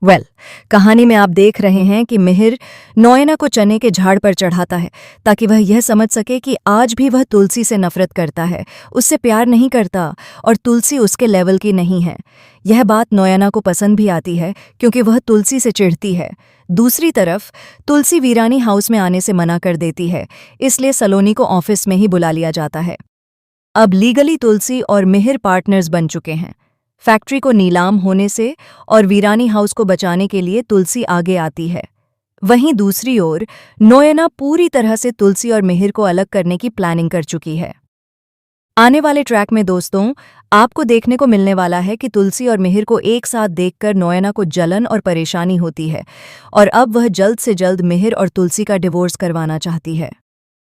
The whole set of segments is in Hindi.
कहानी में आप देख रहे हैं कि मिहिर नोएना को चने के झाड़ पर चढ़ाता है ताकि वह यह समझ सके कि आज भी वह तुलसी से नफरत करता है, उससे प्यार नहीं करता और तुलसी उसके लेवल की नहीं है। यह बात नोएना को पसंद भी आती है क्योंकि वह तुलसी से चिढ़ती है। दूसरी तरफ तुलसी वीरानी हाउस में आने से मना कर देती है, इसलिए सलोनी को ऑफिस में ही बुला लिया जाता है। अब लीगली तुलसी और मिहिर पार्टनर्स बन चुके हैं। फैक्ट्री को नीलाम होने से और वीरानी हाउस को बचाने के लिए तुलसी आगे आती है। वहीं दूसरी ओर नोएना पूरी तरह से तुलसी और मिहिर को अलग करने की प्लानिंग कर चुकी है। आने वाले ट्रैक में दोस्तों आपको देखने को मिलने वाला है कि तुलसी और मिहिर को एक साथ देखकर नोएना को जलन और परेशानी होती है और अब वह जल्द से जल्द मिहिर और तुलसी का डिवोर्स करवाना चाहती है।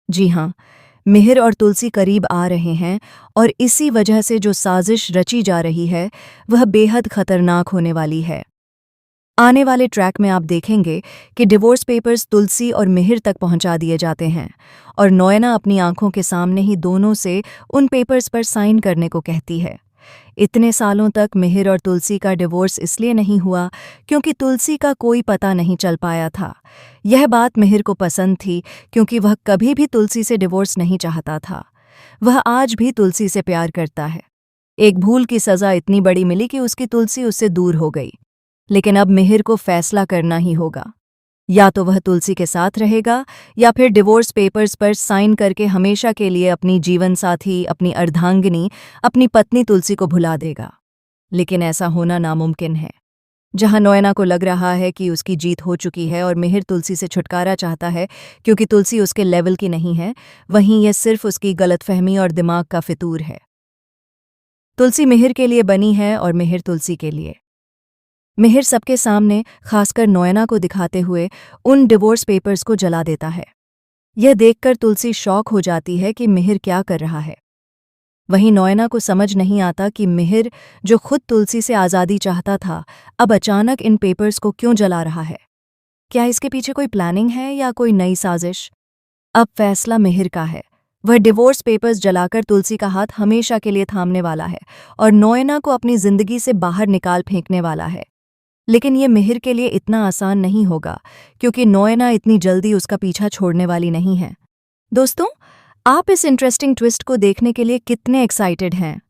जी हाँ, मिहिर और तुलसी करीब आ रहे हैं और इसी वजह से जो साजिश रची जा रही है वह बेहद खतरनाक होने वाली है। आने वाले ट्रैक में आप देखेंगे कि डिवोर्स पेपर्स तुलसी और मिहिर तक पहुंचा दिए जाते हैं और नोएना अपनी आंखों के सामने ही दोनों से उन पेपर्स पर साइन करने को कहती है। इतने सालों तक मिहिर और तुलसी का डिवोर्स इसलिए नहीं हुआ क्योंकि तुलसी का कोई पता नहीं चल पाया था। यह बात मिहिर को पसंद थी क्योंकि वह कभी भी तुलसी से डिवोर्स नहीं चाहता था। वह आज भी तुलसी से प्यार करता है। एक भूल की सज़ा इतनी बड़ी मिली कि उसकी तुलसी उससे दूर हो गई। लेकिन अब मिहिर को फैसला करना ही होगा। या तो वह तुलसी के साथ रहेगा या फिर डिवोर्स पेपर्स पर साइन करके हमेशा के लिए अपनी जीवन साथी, अपनी अर्धांगिनी, अपनी पत्नी तुलसी को भुला देगा। लेकिन ऐसा होना नामुमकिन है। जहां नोएना को लग रहा है कि उसकी जीत हो चुकी है और मिहिर तुलसी से छुटकारा चाहता है क्योंकि तुलसी उसके लेवल की नहीं है, वहीं यह सिर्फ उसकी गलतफहमी और दिमाग का फितूर है। तुलसी मिहिर के लिए बनी है और मिहिर तुलसी के लिए। मिहिर सबके सामने, खासकर नोएना को दिखाते हुए, उन डिवोर्स पेपर्स को जला देता है। यह देखकर तुलसी शॉक हो जाती है कि मिहिर क्या कर रहा है। वहीं नोएना को समझ नहीं आता कि मिहिर, जो खुद तुलसी से आज़ादी चाहता था, अब अचानक इन पेपर्स को क्यों जला रहा है। क्या इसके पीछे कोई प्लानिंग है या कोई नई साजिश? अब फैसला मिहिर का है। वह डिवोर्स पेपर्स जलाकर तुलसी का हाथ हमेशा के लिए थामने वाला है और नोएना को अपनी जिंदगी से बाहर निकाल फेंकने वाला है। लेकिन ये मिहिर के लिए इतना आसान नहीं होगा क्योंकि नोएना इतनी जल्दी उसका पीछा छोड़ने वाली नहीं है। दोस्तों, आप इस इंटरेस्टिंग ट्विस्ट को देखने के लिए कितने एक्साइटेड हैं?